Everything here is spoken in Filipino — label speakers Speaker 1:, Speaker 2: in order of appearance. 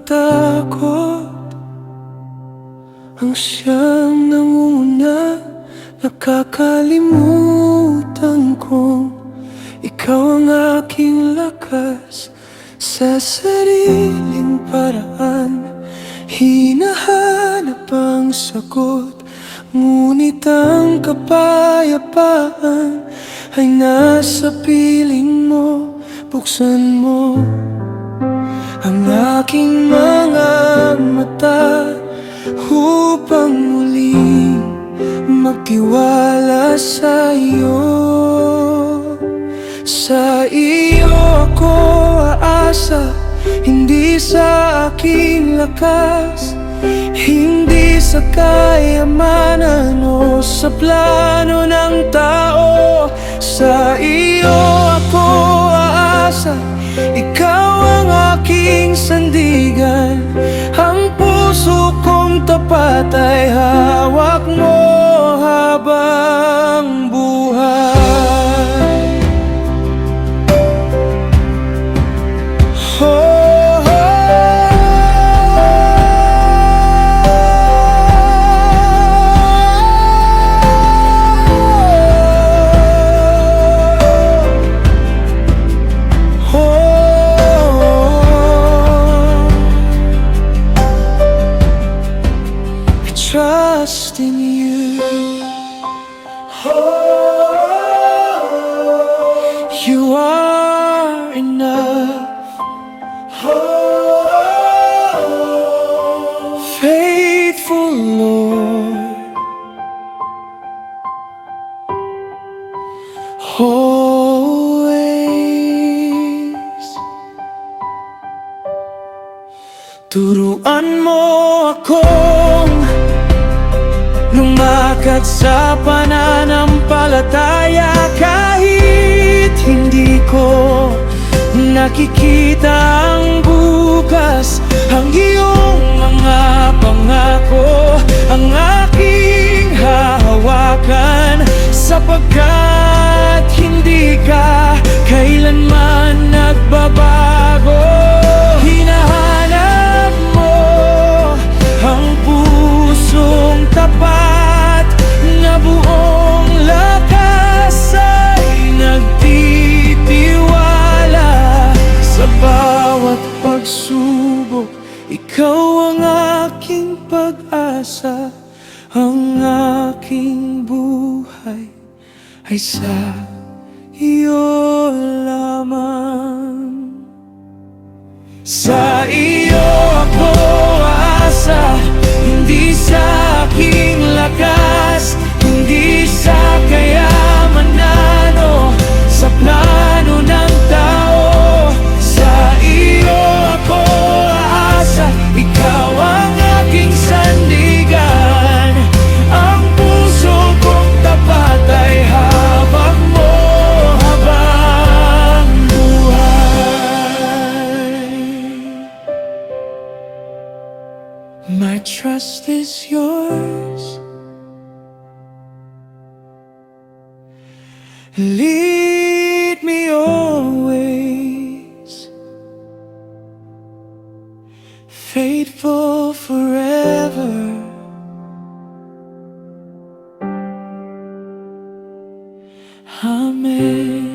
Speaker 1: takot ang siyang nanguna. Nakakalimutan kong ikaw ang aking lakas. Sa sariling paraan hinahanap ang sagot, ngunit ang kapayapaan ay nasa piling mo. Buksan mo ang aking mga mata upang muling magtiwala sa iyo. Sa iyo ako aasa, hindi sa aking lakas, hindi sa kayamanan o sa plano ng tao. Sa iyo ako aasa, ikaw ang aking sandigan. Ang puso kong tapat ay hawak mo habang buhay. Trust in you. You are enough. Faithful Lord, always. Turuan mo akong lumakad sa pananampalataya kahit hindi ko nakikita ang bukas. Ang iyong mga pangako ang aking hahawakan, sapagkat hindi ka kailanman nagbabago. Hinahanap mo ang pusong tapat na buong lakas ay nagtitiwala. Sa bawat pagsubok, ikaw ang aking pag-asa. Ang aking buhay ay sa iyo lamang. Sa iyo ako aasa, hindi sa aking lakas, hindi sa kayamanan o sa plano ng tao. Sa iyo ako aasa, ikaw ang aking sandigan. Ang puso kong tapat ay hawak mo habang buhay. My trust is yours. Lead me always, faithful forever. Amen.